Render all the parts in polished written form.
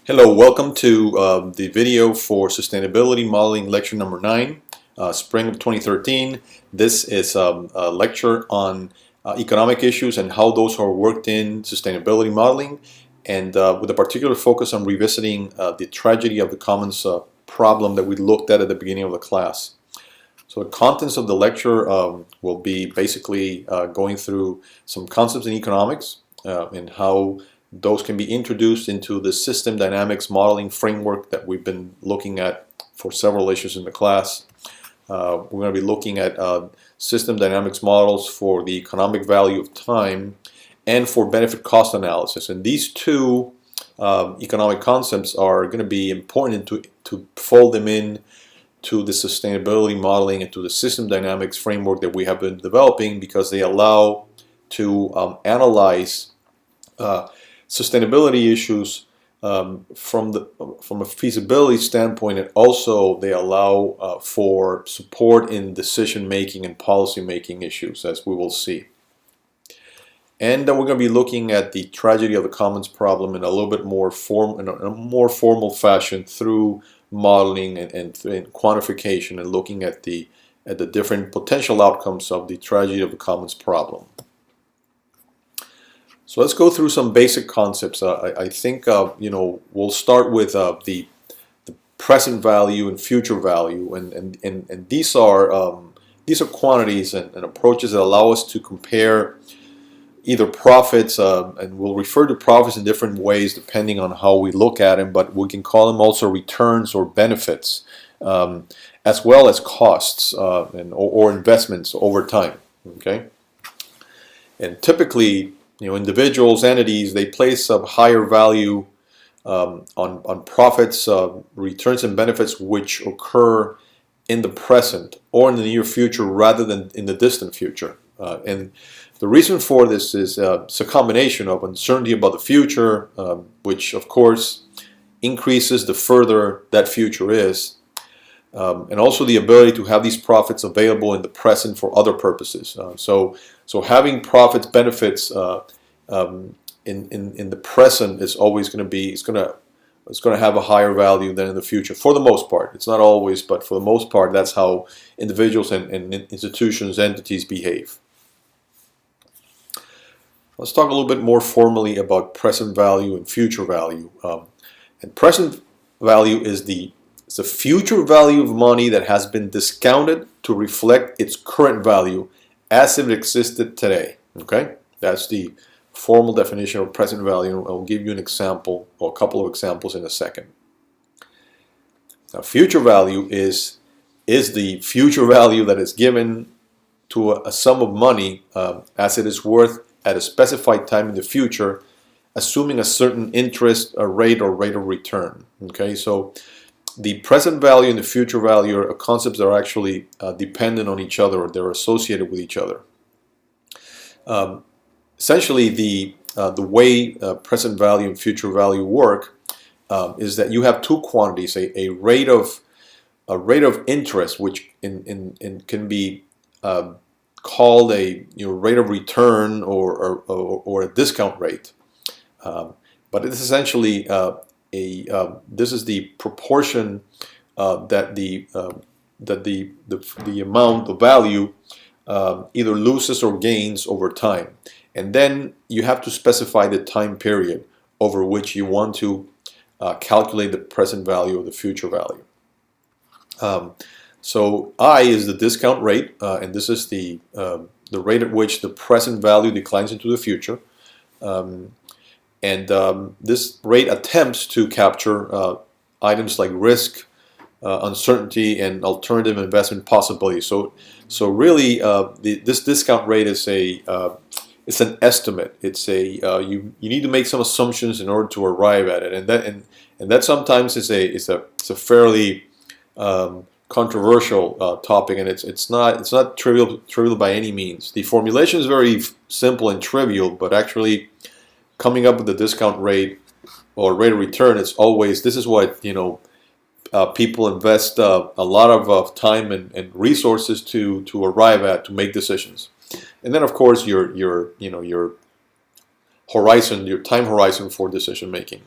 Hello, welcome to the video for Sustainability Modeling Lecture number 9, Spring of 2013. This is a lecture on economic issues and how those are worked in sustainability modeling, and with a particular focus on revisiting the tragedy of the commons problem that we looked at the beginning of the class. So the contents of the lecture will be basically going through some concepts in economics and how those can be introduced into the system dynamics modeling framework that we've been looking at for several issues in the class. We're going to be looking at system dynamics models for the economic value of time and for benefit cost analysis. And these two economic concepts are going to be important to fold them in to the sustainability modeling and to the system dynamics framework that we have been developing, because they allow to analyze sustainability issues from a feasibility standpoint, and also they allow for support in decision making and policy making issues, as we will see. And we're going to be looking at the tragedy of the commons problem in a little bit more in a more formal fashion through modeling and quantification, and looking at the different potential outcomes of the tragedy of the commons problem. So let's go through some basic concepts. I think we'll start with the present value and future value, and these are quantities and approaches that allow us to compare either profits, and we'll refer to profits in different ways depending on how we look at them, but we can call them also returns or benefits, as well as costs or investments over time. Okay, and typically, individuals, entities, they place a higher value on profits, returns, and benefits which occur in the present or in the near future rather than in the distant future. And the reason for this is it's a combination of uncertainty about the future, which of course increases the further that future is, and also the ability to have these profits available in the present for other purposes. So having profits, benefits in the present is always going to be it's going to have a higher value than in the future, for the most part. It's not always, but for the most part, that's how individuals and institutions, entities behave. Let's talk a little bit more formally about present value and future value. And present value is the future value of money that has been discounted to reflect its current value as if it existed today. Okay, that's the formal definition of present value. I'll give you an example or a couple of examples in a second. Now, future value is the future value that is given to a sum of money as it is worth at a specified time in the future, assuming a certain interest, a rate, or rate of return. Okay, so the present value and the future value are concepts that are actually dependent on each other, or they're associated with each other. Essentially, the way present value and future value work is that you have two quantities: a rate of interest, which can be called a rate of return or a discount rate, but it's essentially this is the proportion that the amount of value either loses or gains over time, and then you have to specify the time period over which you want to calculate the present value or the future value. So I is the discount rate, and this is the rate at which the present value declines into the future. This rate attempts to capture items like risk, uncertainty, and alternative investment possibilities. So really, this discount rate is it's an estimate. It's you need to make some assumptions in order to arrive at it, and that sometimes is a fairly controversial topic, and it's not trivial by any means. The formulation is very simple and trivial, but actually coming up with the discount rate or rate of return, this is what people invest a lot of time and resources to arrive at, to make decisions. And then of course your horizon, your time horizon for decision making.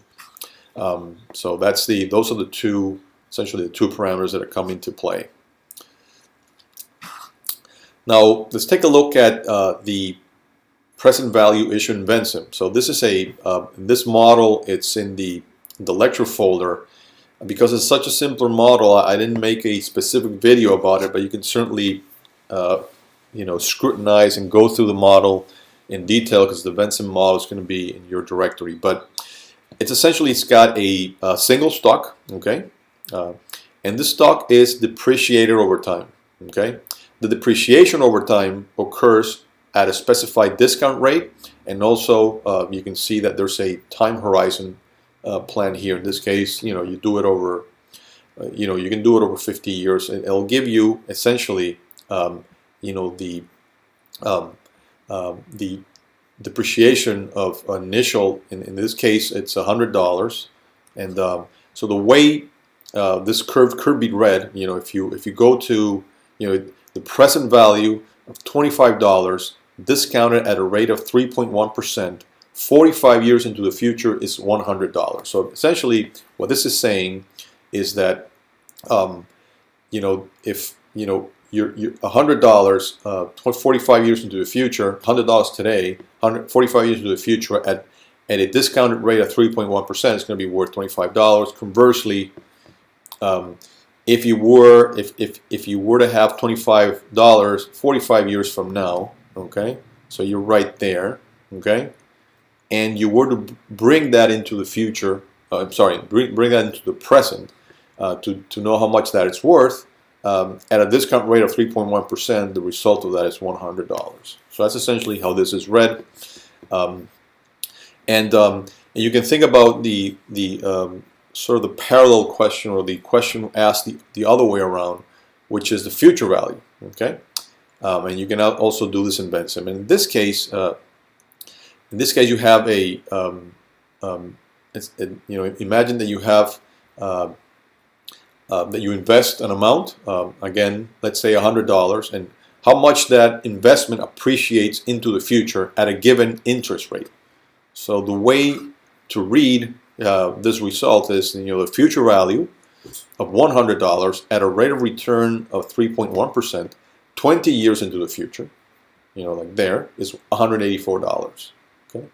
So those are the two, essentially the two parameters that are coming into play. Now let's take a look at the present value issue in Vensim. So this is in this model, it's in the lecture folder. Because it's such a simpler model, I didn't make a specific video about it, but you can certainly scrutinize and go through the model in detail, because the Vensim model is going to be in your directory. But it's got a single stock, okay, and this stock is depreciated over time, okay. The depreciation over time occurs at a specified discount rate, and also you can see that there's a time horizon plan here. In this case, you do it over, you can do it over 50 years, and it'll give you essentially, the depreciation of initial. In this case, it's $100, and so the way this curve could be read, if you go to, the present value of $25 discounted at a rate of 3.1%. 45 years into the future is $100. So essentially, what this is saying is that, if you're $100, 45 years into the future, $100 today, 45 years into the future at a discounted rate of 3.1%, it's going to be worth $25. Conversely, if you were to have $25 45 years from now, okay, so you're right there, okay. And you were to bring that into the future, bring that into the present, to know how much that it's worth, at a discount rate of 3.1%, the result of that is $100. So that's essentially how this is read. And you can think about the sort of the parallel question, or the question asked the other way around, which is the future value, okay? And you can also do this in Vensim. And in this case, you have imagine that you have that you invest an amount, again, let's say $100, and how much that investment appreciates into the future at a given interest rate. So the way to read this result is, the future value of $100 at a rate of return of 3.1%, 20 years into the future, like there, is $184. Okay,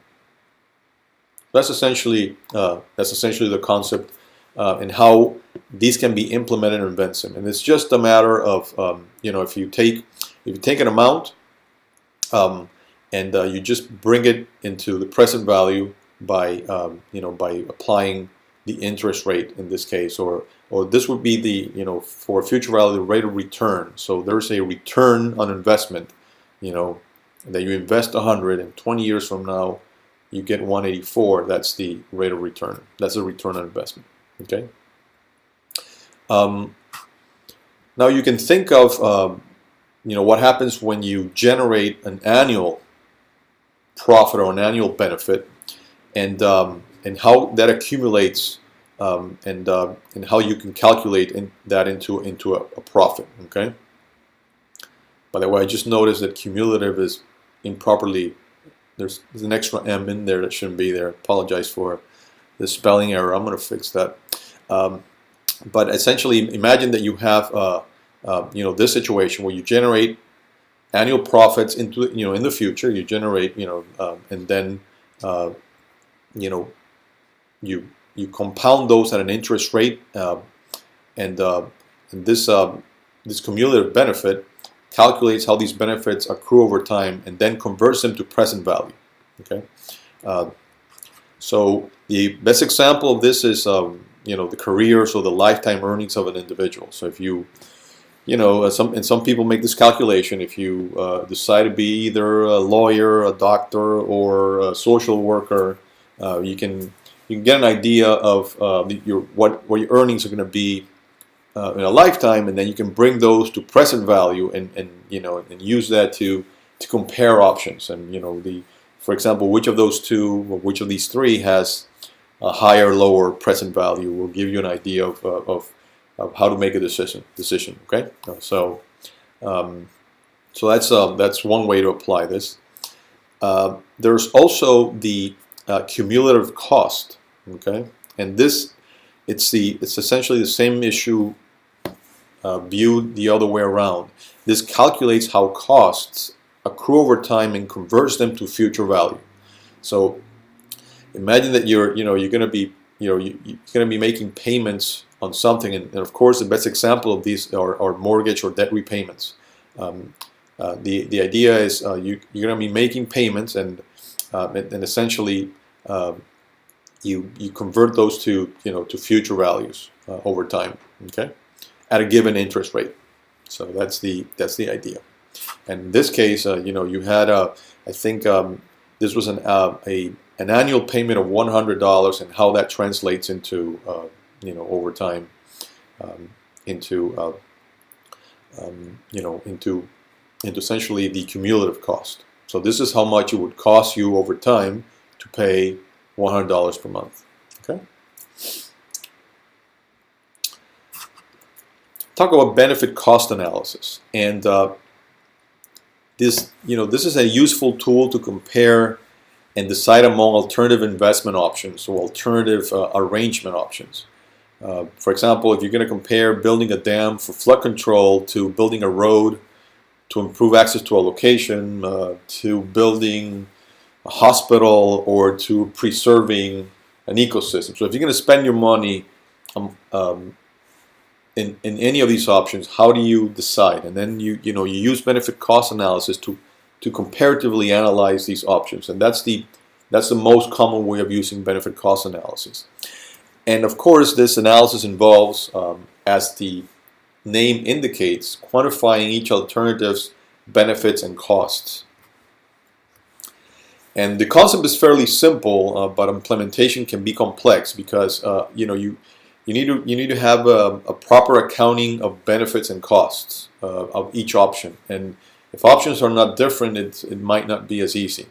that's essentially the concept, and how these can be implemented in Vensim. And it's just a matter of if you take an amount, and you just bring it into the present value by by applying the interest rate in this case, or this would be the for future value, the rate of return. So there's a return on investment, that you invest 100, and 20 years from now you get 184. That's the rate of return. That's the return on investment. Okay. Now you can think of what happens when you generate an annual profit or an annual benefit, and how that accumulates, and how you can calculate that into a profit. Okay. By the way, I just noticed that cumulative is improperly. There's an extra M in there that shouldn't be there. Apologize for the spelling error. I'm going to fix that. But essentially, imagine that you have this situation where you generate annual profits into in the future. You generate and then you compound those at an interest rate, and this cumulative benefit calculates how these benefits accrue over time, and then converts them to present value. Okay, so the best example of this is the careers or the lifetime earnings of an individual. So if some people make this calculation. If you decide to be either a lawyer, a doctor, or a social worker, you can get an idea of what your earnings are going to be in a lifetime, and then you can bring those to present value, and use that to compare options. And for example, which of those two, or which of these three has a higher, lower present value, will give you an idea of how to make a decision. Okay, so that's one way to apply this. There's also the cumulative cost. Okay, And this, it's essentially the same issue viewed the other way around. This calculates how costs accrue over time and converts them to future value. So imagine that you're going to be you're going to be making payments on something, and of course the best example of these are mortgage or debt repayments. The idea is you're going to be making payments, and essentially you convert those to to future values over time. Okay, at a given interest rate. So that's the idea. And in this case, you had I think this was an annual payment of $100, and how that translates into over time into essentially the cumulative cost. So this is how much it would cost you over time to pay $100 per month. Okay. Talk about benefit cost analysis, and this is a useful tool to compare and decide among alternative investment options or alternative arrangement options. For example, if you're going to compare building a dam for flood control to building a road to improve access to a location, to building a hospital, or to preserving an ecosystem. So if you're going to spend your money in any of these options, how do you decide? And then you use benefit cost analysis to comparatively analyze these options, and that's the most common way of using benefit cost analysis. And of course, this analysis involves, as the name indicates, quantifying each alternative's benefits and costs. And the concept is fairly simple, but implementation can be complex because you need to have a proper accounting of benefits and costs of each option. And if options are not different, it might not be as easy.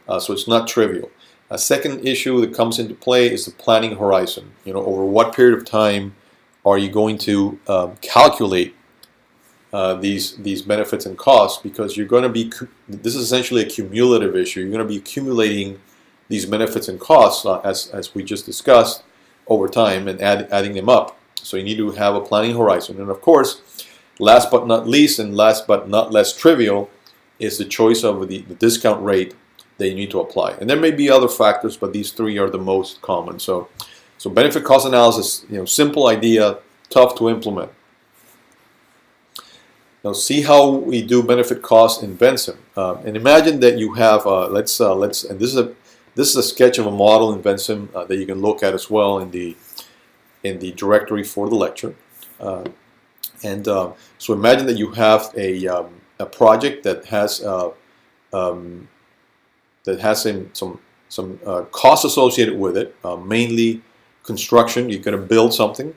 So it's not trivial. A second issue that comes into play is the planning horizon. Over what period of time are you going to calculate these benefits and costs? Because you're going to be, this is essentially a cumulative issue. You're going to be accumulating these benefits and costs as we just discussed over time and adding them up. So you need to have a planning horizon. And of course, last but not least, and last but not less trivial, is the choice of the discount rate that you need to apply. And there may be other factors, but these three are the most common. So benefit cost analysis, simple idea, tough to implement. Now see how we do benefit cost in Vensim. And imagine that you have and this is a sketch of a model in Vensim that you can look at as well in the directory for the lecture. So imagine that you have a project that has some costs associated with it, mainly construction. You're going to build something,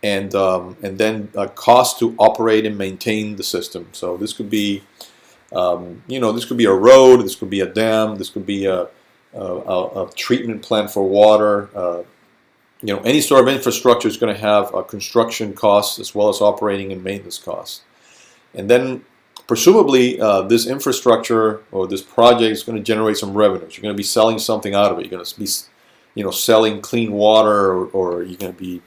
and then cost to operate and maintain the system. So this could be, this could be a road, this could be a dam, this could be a treatment plant for water. Any sort of infrastructure is going to have construction costs as well as operating and maintenance costs. And then presumably this infrastructure or this project is going to generate some revenues. You're going to be selling something out of it. You're going to be selling clean water, or you're going to be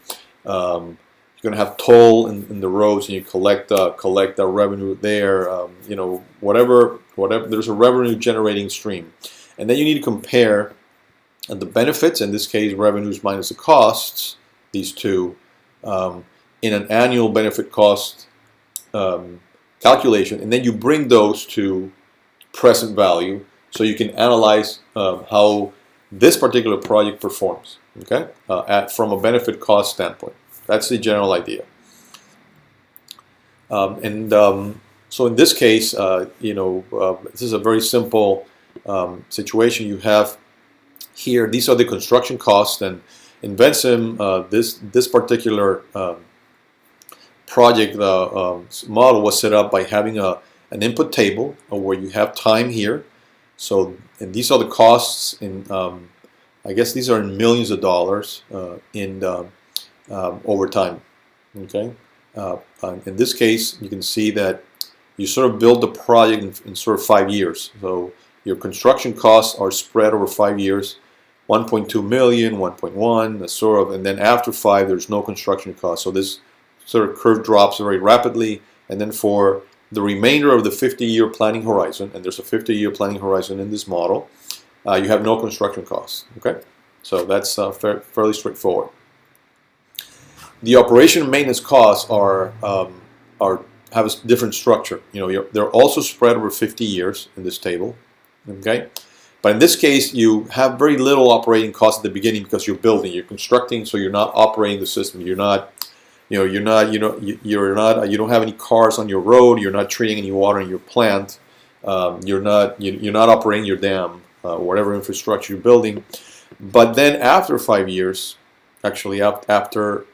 you're going to have toll in the roads, and you collect the revenue there. Whatever there's a revenue generating stream, and then you need to compare the benefits, in this case revenues minus the costs, these two, in an annual benefit cost calculation, and then you bring those to present value so you can analyze how this particular project performs, okay, from a benefit cost standpoint. That's the general idea. So in this case, this is a very simple situation. You have here, these are the construction costs, and in Vensim, this particular project model was set up by having an input table where you have time here. So, and these are the costs in, I guess these are in millions of dollars over time. Okay. In this case, you can see that you sort of build the project in sort of 5 years. So your construction costs are spread over 5 years. 1.2 million, 1.1, sort of, and then after 5, there's no construction cost. So this sort of curve drops very rapidly, and then for the remainder of the 50-year planning horizon, and there's a 50-year planning horizon in this model, you have no construction costs. Okay, so that's fairly straightforward. The operation and maintenance costs have a different structure. They're also spread over 50 years in this table. Okay, but in this case, you have very little operating costs at the beginning because you're building, you're constructing, so you're not operating the system. You don't have any cars on your road. You're not treating any water in your plant. You're not operating your dam, whatever infrastructure you're building. But then after 5 years, actually after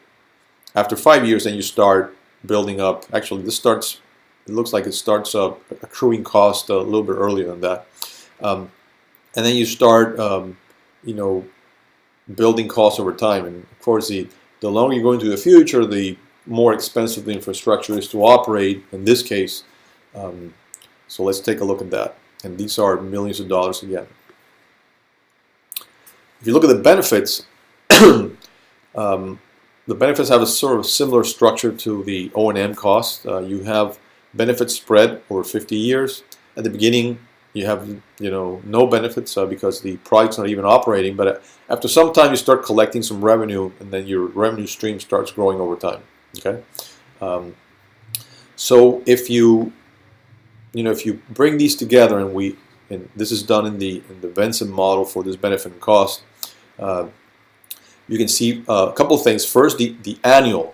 5 years, then you start building up. Actually, it looks like it starts accruing cost a little bit earlier than that. And then you start, building costs over time. And of course, the longer you go into the future, the more expensive the infrastructure is to operate. In this case, so let's take a look at that. And these are millions of dollars again. If you look at the benefits, the benefits have a sort of similar structure to the O&M cost. You have benefits spread over 50 years. At the beginning, you have no benefits because the project's not even operating. But after some time, you start collecting some revenue, and then your revenue stream starts growing over time. Okay, so if you bring these together, and this is done in the Venson model for this benefit and cost, you can see a couple of things. First, the annual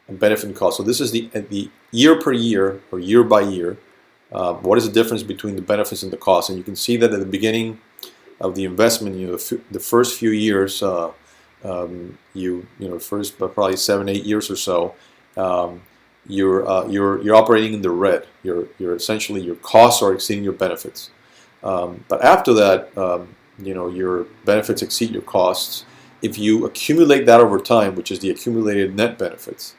benefit and cost. So this is the year per year or year by year. What is the difference between the benefits and the costs? And you can see that at the beginning of the investment, the first few years, first probably 7-8 years or so, you're operating in the red. You're essentially, your costs are exceeding your benefits. But after that, your benefits exceed your costs. If you accumulate that over time, which is the accumulated net benefits,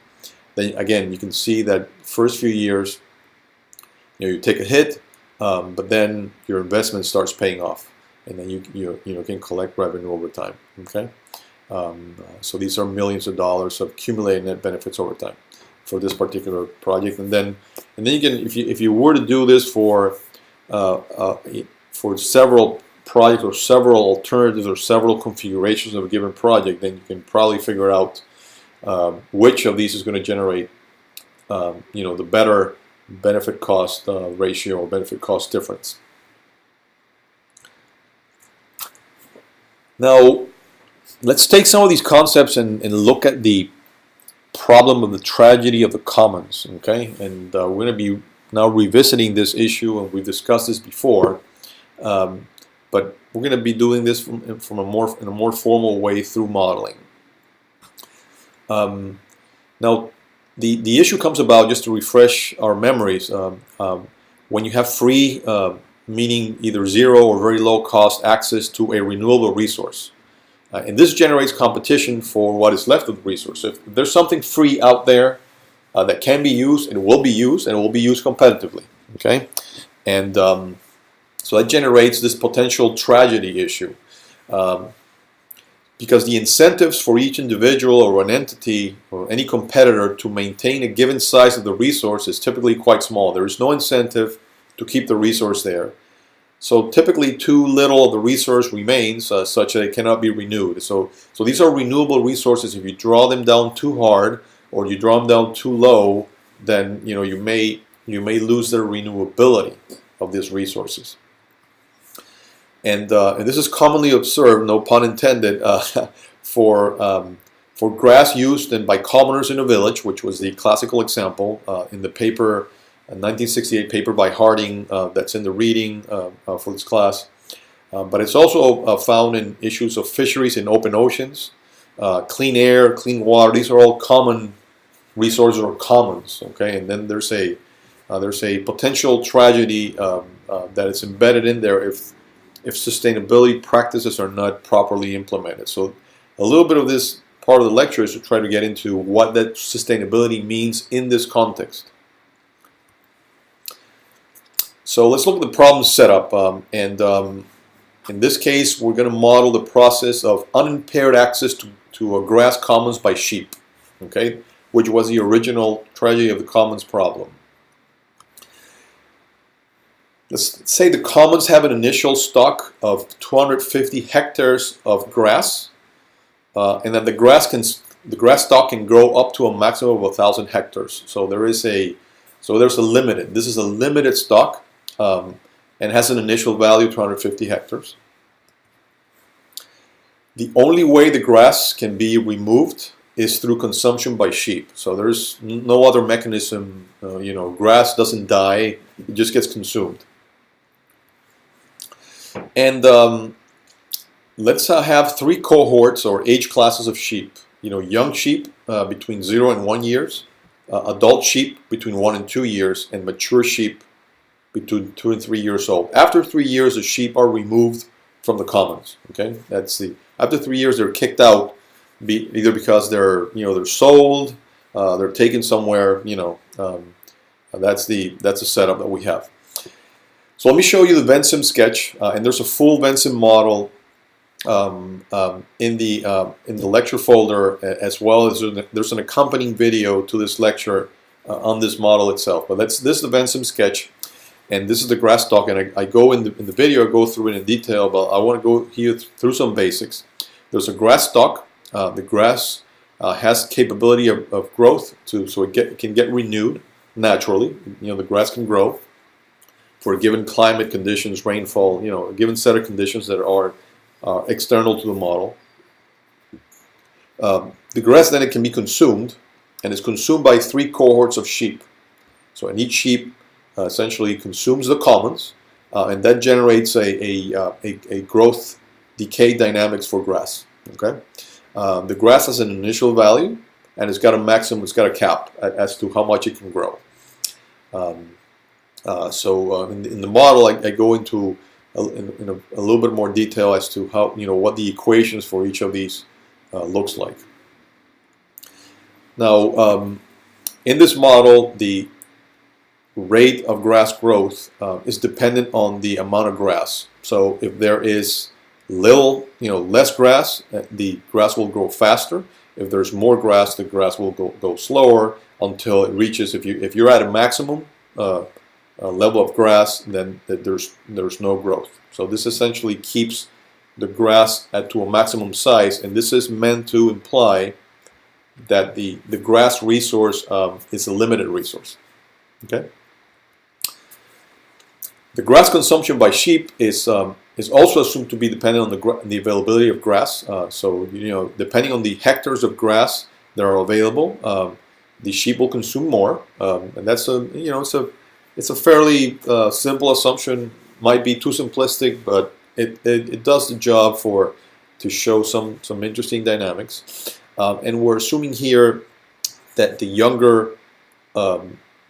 then again you can see that first few years, you take a hit, but then your investment starts paying off, and then you can collect revenue over time. Okay, so these are millions of dollars of accumulated net benefits over time for this particular project, and then you can, if you were to do this for several projects or several alternatives or several configurations of a given project, then you can probably figure out which of these is going to generate the better benefit cost ratio or benefit cost difference. Now let's take some of these concepts and look at the problem of the tragedy of the commons. Okay, and we're going to be now revisiting this issue, and we've discussed this before, but we're going to be doing this in a more formal way through modeling. Now the issue comes about, just to refresh our memories, when you have free, meaning either zero or very low cost access to a renewable resource. And this generates competition for what is left of the resource. If there's something free out there that can be used, it will be used, and it will be used competitively. Okay, and so that generates this potential tragedy issue. Because the incentives for each individual or an entity or any competitor to maintain a given size of the resource is typically quite small. There is no incentive to keep the resource there. So typically too little of the resource remains such that it cannot be renewed. So these are renewable resources. If you draw them down too hard or you draw them down too low, then you may lose their renewability of these resources. And this is commonly observed, no pun intended, for grass used by commoners in a village, which was the classical example in the paper, a 1968 paper by Harding that's in the reading for this class. But it's also found in issues of fisheries in open oceans, clean air, clean water. These are all common resources or commons. Okay, and then there's a potential tragedy that is embedded in there if sustainability practices are not properly implemented. So a little bit of this part of the lecture is to try to get into what that sustainability means in this context. So let's look at the problem setup, and In this case, we're going to model the process of unimpaired access to grass commons by sheep, okay, which was the original tragedy of the commons problem. Let's say the commons have an initial stock of 250 hectares of grass, and that the grass stock can grow up to a maximum of 1,000 hectares. So there's a limited. This is a limited stock, and has an initial value of 250 hectares. The only way the grass can be removed is through consumption by sheep. So there's no other mechanism. Grass doesn't die; it just gets consumed. And let's have 3 cohorts or age classes of sheep. Young sheep between 0 and 1 years, adult sheep between 1 and 2 years, and mature sheep between 2 and 3 years old. After 3 years, the sheep are removed from the commons. Okay, after 3 years they're kicked out, either because they're sold, they're taken somewhere. That's the setup that we have. So let me show you the Vensim sketch, and there's a full Vensim model in the lecture folder, as well as there's an accompanying video to this lecture on this model itself. But this is the Vensim sketch, and this is the grass stock. And I go in the video, I go through it in detail, but I want to go here through some basics. There's a grass stock. The grass has capability of growth so it can get renewed naturally. The grass can grow for given climate conditions, rainfall, a given set of conditions that are external to the model. The grass then it can be consumed, and is consumed by 3 cohorts of sheep. So, and each sheep essentially consumes the commons, and that generates a growth decay dynamics for grass. Okay, the grass has an initial value, and it's got a maximum, it's got a cap as to how much it can grow. In the model, I go into a little bit more detail as to how what the equations for each of these looks like. Now, in this model, the rate of grass growth is dependent on the amount of grass. So if there is less grass, the grass will grow faster. If there's more grass, the grass will go slower until it reaches. If you're at a maximum level of grass, then there's no growth. So this essentially keeps the grass to a maximum size, and this is meant to imply that the grass resource is a limited resource. Okay. The grass consumption by sheep is also assumed to be dependent on the availability of grass. So depending on the hectares of grass that are available, the sheep will consume more, and that's it's a fairly simple assumption. Might be too simplistic, but it does the job to show some interesting dynamics. And we're assuming here that the younger,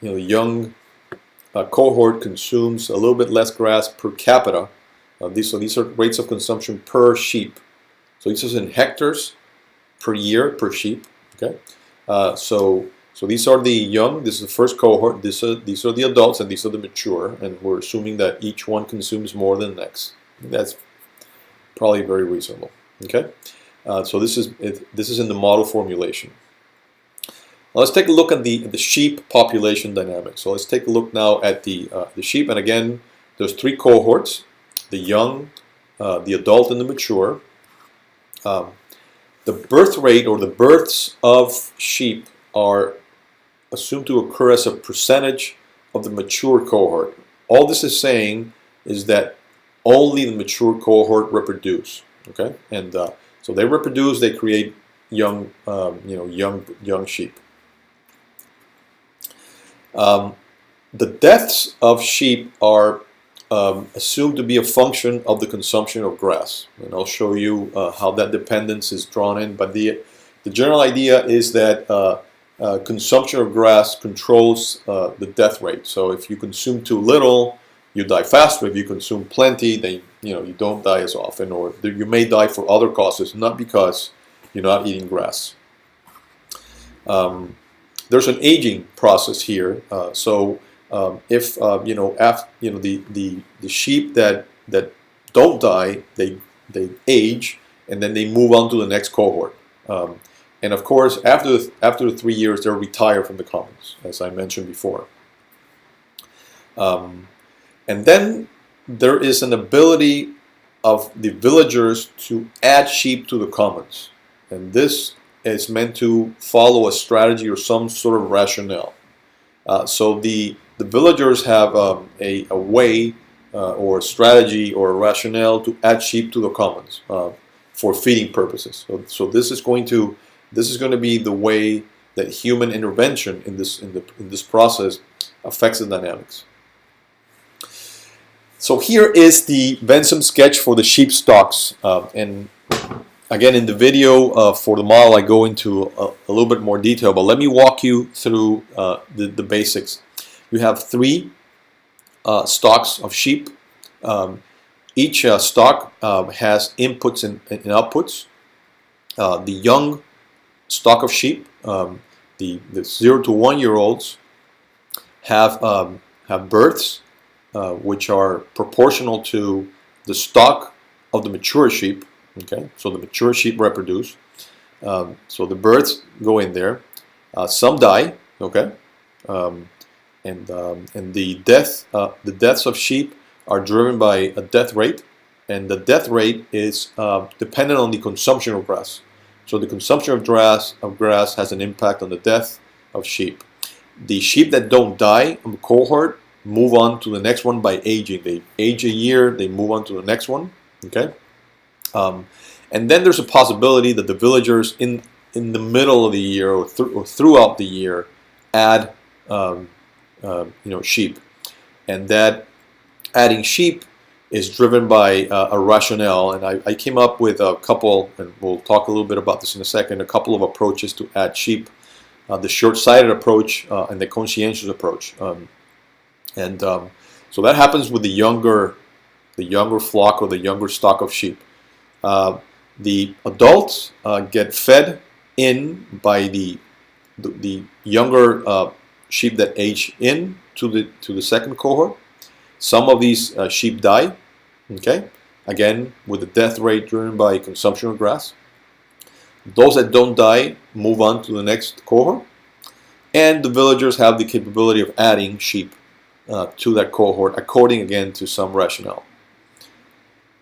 young cohort consumes a little bit less grass per capita. These are rates of consumption per sheep. So this is in hectares per year per sheep. Okay, so these are the young. This is the first cohort. These are the adults, and these are the mature. And we're assuming that each one consumes more than the next. That's probably very reasonable. Okay, so this is in the model formulation. Now let's take a look at the sheep population dynamics. So let's take a look now at the sheep. And again, there's 3 cohorts: the young, the adult, and the mature. The birth rate, or the births of sheep, are assumed to occur as a percentage of the mature cohort. All this is saying is that only the mature cohort reproduce. Okay, and so they reproduce, they create young sheep. The deaths of sheep are assumed to be a function of the consumption of grass, and I'll show you how that dependence is drawn in. But the general idea is that consumption of grass controls the death rate. So if you consume too little, you die faster. If you consume plenty, then you don't die as often, or you may die for other causes, not because you're not eating grass. There's an aging process here. If the sheep that don't die, they age, and then they move on to the next cohort. And of course, after the 3 years, they're retired from the commons, as I mentioned before. And then there is an ability of the villagers to add sheep to the commons, and this is meant to follow a strategy or some sort of rationale. So the villagers have a way or a strategy or a rationale to add sheep to the commons for feeding purposes. So this is going to be the way that human intervention in this process affects the dynamics. So here is the Venn sketch for the sheep stocks, and again, in the video for the model, I go into a little bit more detail, but let me walk you through the basics. You have 3 stocks of sheep. Each stock has inputs and outputs. The young stock of sheep, the 0 to 1 year olds, have births, which are proportional to the stock of the mature sheep. Okay, so the mature sheep reproduce. So the births go in there. Some die. Okay, and the deaths of sheep are driven by a death rate, and the death rate is dependent on the consumption of grass. So the consumption of grass has an impact on the death of sheep. The sheep that don't die in the cohort move on to the next one by aging. They age a year, they move on to the next one. Okay. And then there's a possibility that the villagers in the middle of the year or throughout the year add sheep, and that adding sheep is driven by a rationale. And I came up with a couple, and we'll talk a little bit about this in a second, a couple of approaches to add sheep: the short-sighted approach and the conscientious approach. So that happens with the younger flock or the younger stock of sheep. The adults get fed in by the younger sheep that age in to the second cohort. Some of these sheep die. Okay, again with the death rate driven by consumption of grass. Those that don't die move on to the next cohort, and the villagers have the capability of adding sheep to that cohort according again to some rationale.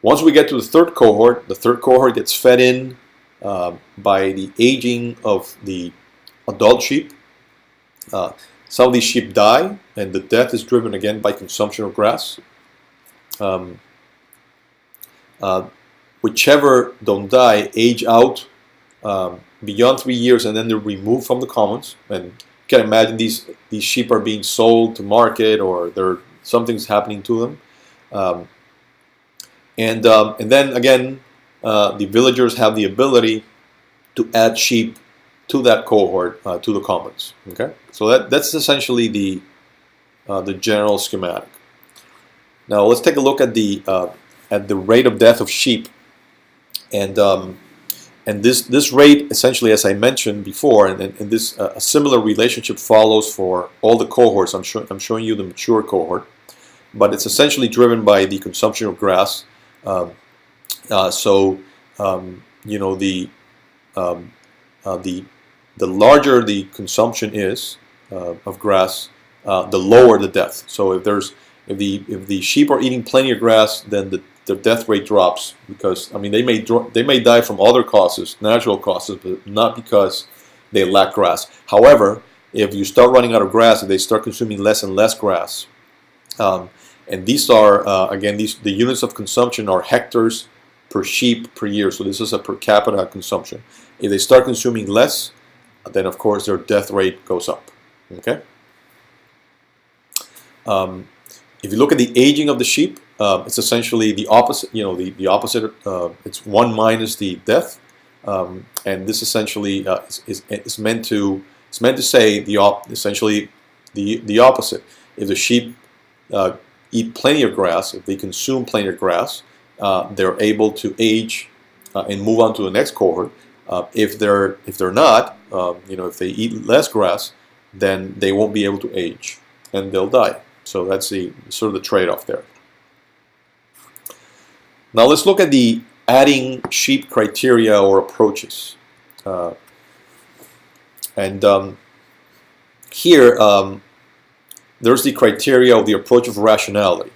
Once we get to the third cohort gets fed in by the aging of the adult sheep. Some of these sheep die, and the death is driven again by consumption of grass. Whichever don't die age out beyond 3 years, and then they're removed from the commons. And you can imagine these sheep are being sold to market, or something's happening to them. And then again, the villagers have the ability to add sheep to that cohort, to the commons. Okay, so that's essentially the general schematic. Now let's take a look at the rate of death of sheep, and this rate essentially, as I mentioned before, and this a similar relationship follows for all the cohorts. I'm showing you the mature cohort, but it's essentially driven by the consumption of grass. The larger the consumption is of grass, the lower the death. So if the sheep are eating plenty of grass, then the death rate drops, because they may die from other causes, natural causes, but not because they lack grass. However, if you start running out of grass, if they start consuming less and less grass, and these are again the units of consumption are hectares per sheep per year. So this is a per capita consumption. If they start consuming less, then of course their death rate goes up. Okay. If you look at the aging of the sheep, it's essentially the opposite. The opposite. It's 1 minus the death, and this essentially is meant to say essentially the opposite. If the sheep eat plenty of grass, if they consume plenty of grass, they're able to age and move on to the next cohort. If they're not, if they eat less grass, then they won't be able to age and they'll die. So that's the sort of the trade-off there. Now let's look at the adding sheep criteria or approaches. Here, there's the criteria of the approach of rationality.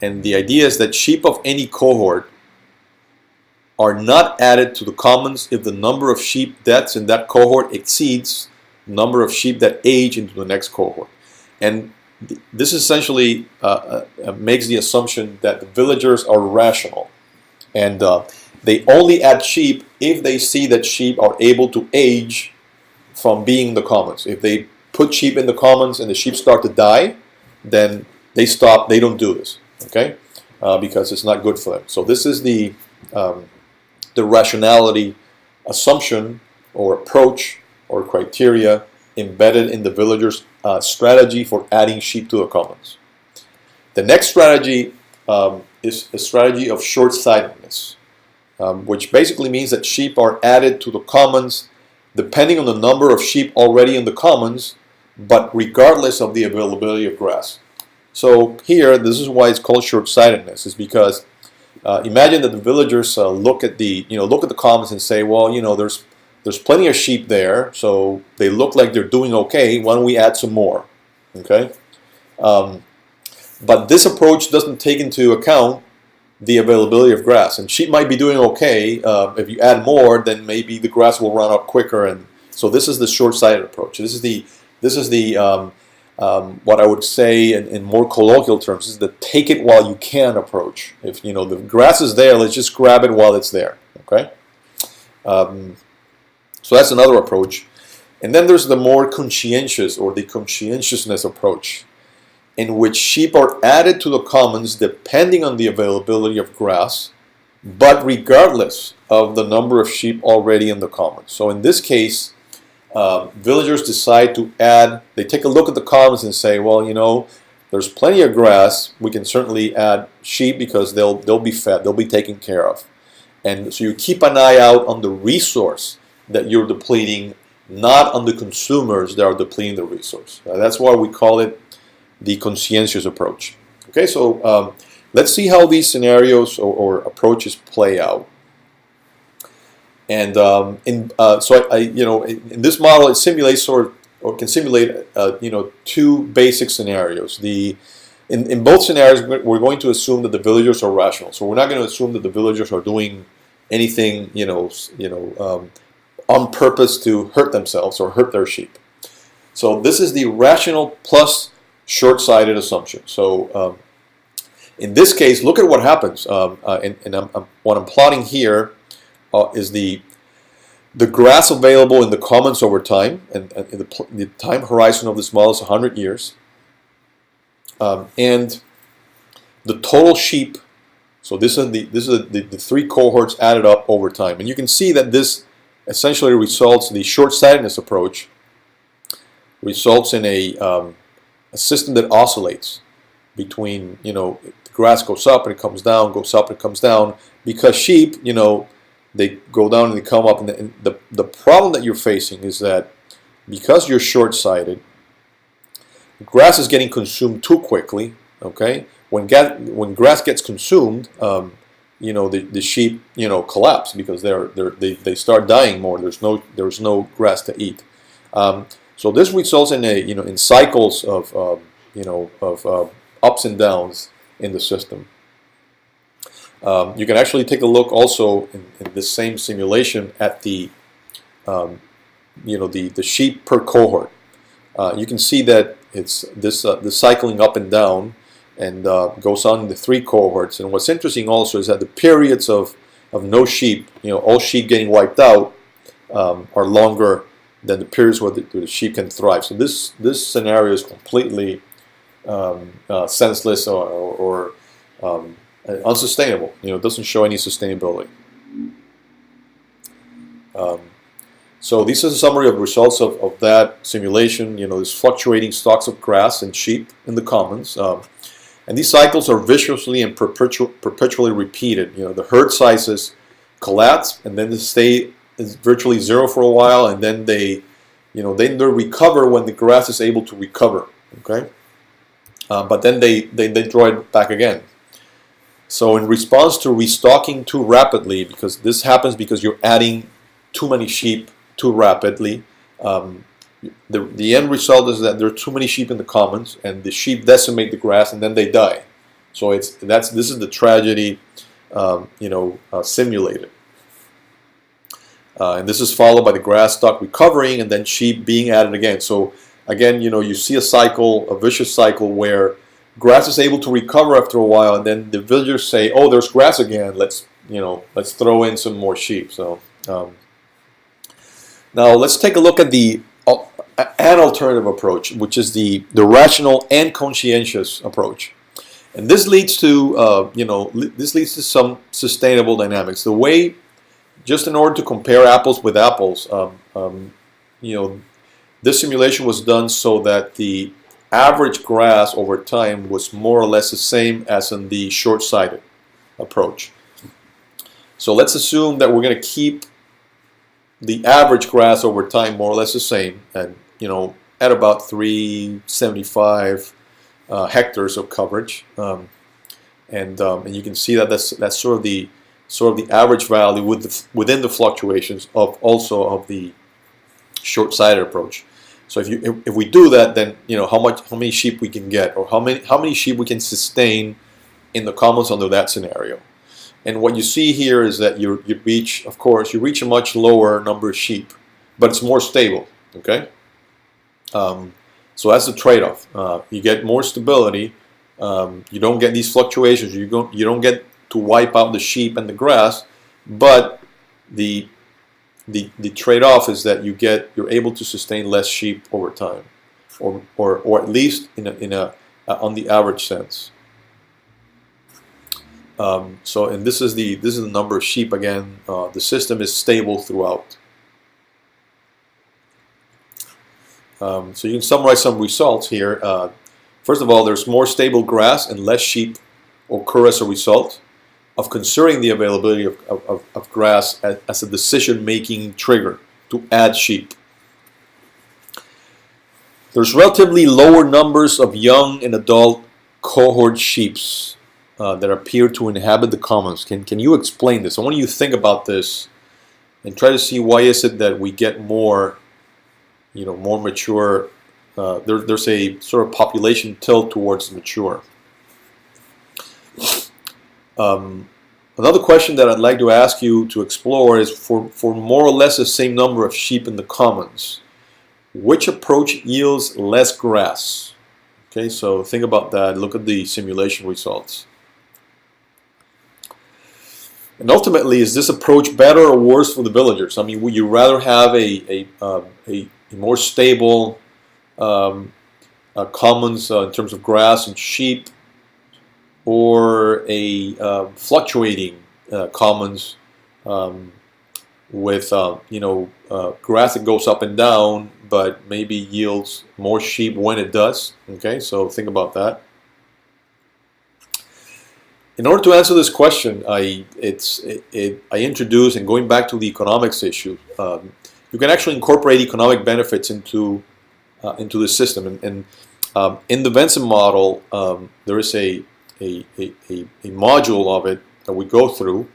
And the idea is that sheep of any cohort are not added to the commons if the number of sheep deaths in that cohort exceeds the number of sheep that age into the next cohort. And this essentially makes the assumption that the villagers are rational. And they only add sheep if they see that sheep are able to age from being in the commons. If they put sheep in the commons and the sheep start to die, then they stop, they don't do this, okay? Because it's not good for them. So this is the rationality assumption or approach or criteria embedded in the villagers' strategy for adding sheep to the commons. The next strategy is a strategy of short-sightedness, which basically means that sheep are added to the commons depending on the number of sheep already in the commons, but regardless of the availability of grass. So here, this is why it's called short-sightedness, is because imagine that the villagers look at the commons and say, well, there's plenty of sheep there, so they look like they're doing okay. Why don't we add some more? Okay, but this approach doesn't take into account the availability of grass, and sheep might be doing okay. If you add more, then maybe the grass will run up quicker, and so this is the short-sighted approach. This is the what I would say in more colloquial terms is the take it while you can approach. If the grass is there, let's just grab it while it's there. Okay, so that's another approach. And then there's the more conscientious or the conscientiousness approach, in which sheep are added to the commons depending on the availability of grass, but regardless of the number of sheep already in the commons. So in this case, villagers decide to add, they take a look at the commons and say, well, there's plenty of grass, we can certainly add sheep because they'll be fed, they'll be taken care of. And so you keep an eye out on the resource that you're depleting, not on the consumers that are depleting the resource. That's why we call it the conscientious approach. Okay, so let's see how these scenarios or approaches play out. And in this model, it simulates or can simulate two basic scenarios. In both scenarios, we're going to assume that the villagers are rational. So we're not going to assume that the villagers are doing anything on purpose to hurt themselves or hurt their sheep. So this is the rational plus short-sighted assumption. So in this case, look at what happens. What I'm plotting here is the grass available in the commons over time, and the time horizon of this model is 100 years, and the total sheep. So this is the three cohorts added up over time, and you can see that this essentially results, the short-sightedness approach results in a system that oscillates between, the grass goes up and it comes down, goes up and it comes down, because sheep, they go down and they come up, and the problem that you're facing is that because you're short-sighted, grass is getting consumed too quickly. Okay, when grass gets consumed, the sheep collapse because they start dying more. There's no grass to eat. So this results in in cycles of ups and downs in the system. You can actually take a look also in this same simulation at the sheep per cohort. You can see that it's the cycling up and down, and goes on in the three cohorts. And what's interesting also is that the periods of no sheep, all sheep getting wiped out, are longer than the periods where the sheep can thrive. So this scenario is completely senseless or unsustainable. It doesn't show any sustainability. So this is a summary of results of that simulation. There's fluctuating stocks of grass and sheep in the commons. And these cycles are viciously and perpetually repeated. The herd sizes collapse, and then they stay virtually zero for a while, and then they recover when the grass is able to recover. Okay, but then they draw it back again. So in response to restocking too rapidly, because this happens because you're adding too many sheep too rapidly, the end result is that there are too many sheep in the commons, and the sheep decimate the grass, and then they die. So this is the tragedy, simulated. And this is followed by the grass stock recovering, and then sheep being added again. So again, you see a cycle, a vicious cycle, where grass is able to recover after a while, and then the villagers say, "Oh, there's grass again. Let's throw in some more sheep." So now let's take a look at an alternative approach, which is the rational and conscientious approach, and this leads to some sustainable dynamics. The way, just in order to compare apples with apples, this simulation was done so that the average grass over time was more or less the same as in the short-sighted approach. So let's assume that we're going to keep the average grass over time more or less the same, and at about 375 hectares of coverage, and you can see that that's sort of the average value within the fluctuations of the short-sighted approach. So if we do that, then how many sheep we can get, or how many sheep we can sustain in the commons under that scenario. And what you see here is that you reach a much lower number of sheep, but it's more stable. Okay, so that's the trade-off. You get more stability. You don't get these fluctuations. You don't get to wipe out the sheep and the grass, but the trade-off is that you're able to sustain less sheep over time, or at least on the average sense. And this is the number of sheep again. The system is stable throughout. So you can summarize some results here. First of all, there's more stable grass and less sheep occur as a result of considering the availability of grass as a decision-making trigger to add sheep. There's relatively lower numbers of young and adult cohort sheep that appear to inhabit the commons. Can you explain this? I want you to think about this and try to see why is it that we get more, more mature. There's a sort of population tilt towards mature. Another question that I'd like to ask you to explore is for more or less the same number of sheep in the commons, which approach yields less grass? Okay, so think about that. Look at the simulation results. And ultimately, is this approach better or worse for the villagers? I mean, would you rather have a more stable commons in terms of grass and sheep, or a fluctuating commons with grass that goes up and down, but maybe yields more sheep when it does? Okay, so think about that. In order to answer this question, I introduce, and going back to the economics issue, you can actually incorporate economic benefits into the system. And in the Venson model, there is a module of it that we go through,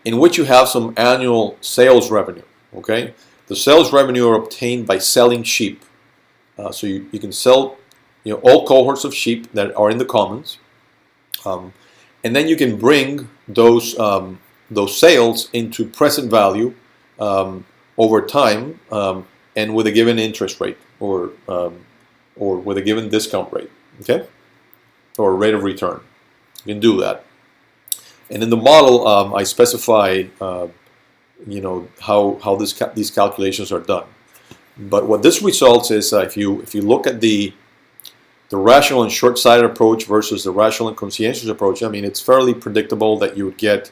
in which you have some annual sales revenue. Okay, the sales revenue are obtained by selling sheep. So you can sell all cohorts of sheep that are in the commons. And then you can bring those sales into present value over time, and with a given interest rate, or with a given discount rate, okay, or rate of return. You can do that. And in the model, I specify how these calculations are done. But what this results is, if you look at the rational and short-sighted approach versus the rational and conscientious approach, I mean, it's fairly predictable that you would get,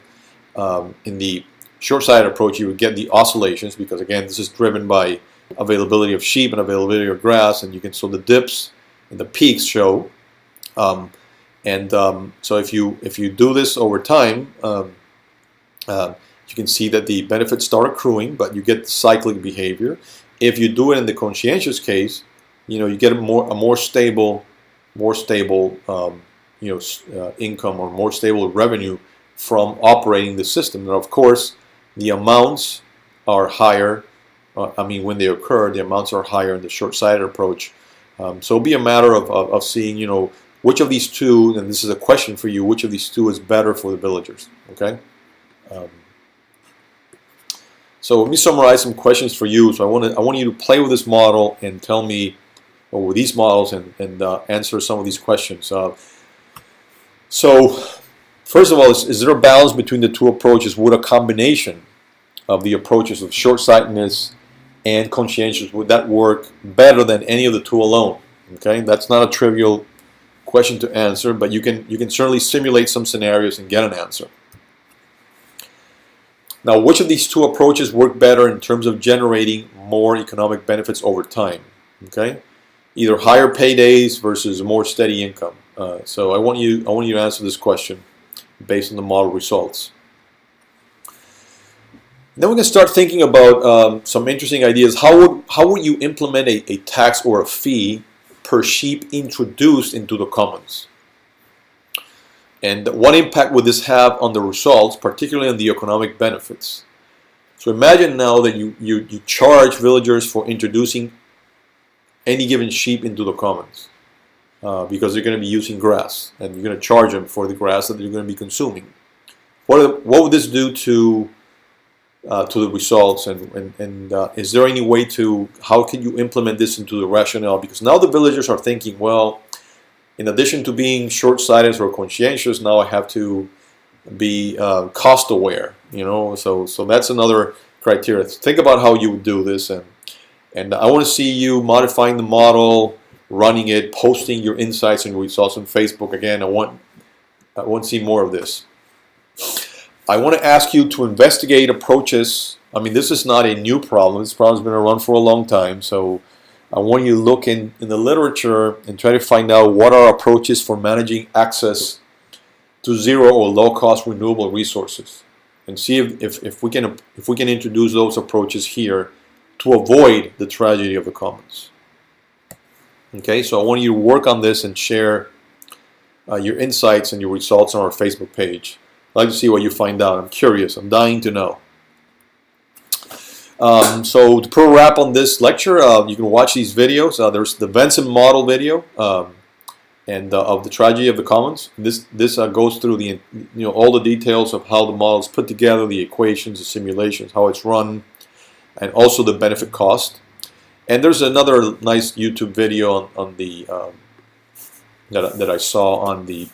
in the short-sighted approach, you would get the oscillations, because again, this is driven by availability of sheep and availability of grass, and so the dips and the peaks show. So if you do this over time, you can see that the benefits start accruing, but you get cyclic behavior. If you do it in the conscientious case, you get a more stable, income or more stable revenue from operating the system. And of course, the amounts are higher. When they occur, the amounts are higher in the short-sighted approach. So it'll be a matter of seeing, which of these two, and this is a question for you, which of these two is better for the villagers, okay? So let me summarize some questions for you. So I want you to play with this model and tell me, or with these models, and answer some of these questions. So first of all, is there a balance between the two approaches? Would a combination of the approaches of short-sightedness and conscientious, would that work better than any of the two alone? Okay, that's not a trivial question to answer, but you can certainly simulate some scenarios and get an answer. Now, which of these two approaches work better in terms of generating more economic benefits over time? Okay, either higher paydays versus more steady income. So I want you to answer this question based on the model results. Then we can start thinking about some interesting ideas. How would you implement a tax or a fee per sheep introduced into the commons? And what impact would this have on the results, particularly on the economic benefits? So imagine now that you charge villagers for introducing any given sheep into the commons because they're going to be using grass, and you're going to charge them for the grass that they're going to be consuming. What would this do to the results, and is there any way how can you implement this into the rationale? Because now the villagers are thinking, well, in addition to being short-sighted or conscientious, now I have to be cost-aware, so that's another criteria. Think about how you would do this, and I want to see you modifying the model, running it, posting your insights and results on Facebook. Again, I want to see more of this. I want to ask you to investigate approaches. This is not a new problem. This problem's been around for a long time. So I want you to look in the literature and try to find out what are approaches for managing access to zero or low-cost renewable resources, and see if we can introduce those approaches here to avoid the tragedy of the commons. Okay, so I want you to work on this and share your insights and your results on our Facebook page. I'd like to see what you find out. I'm curious. I'm dying to know. So to put a wrap on this lecture, you can watch these videos. There's the Venson model video and of the tragedy of the commons. This goes through the all the details of how the model is put together, the equations, the simulations, how it's run, and also the benefit cost. And there's another nice YouTube video on the that I saw on the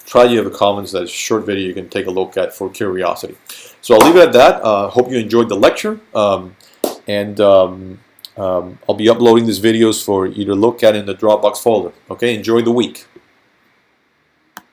tragedy of the commons. That's a short video you can take a look at for curiosity. So I'll leave it at that. Hope you enjoyed the lecture, and I'll be uploading these videos for you to look at in the Dropbox folder. Okay, enjoy the week.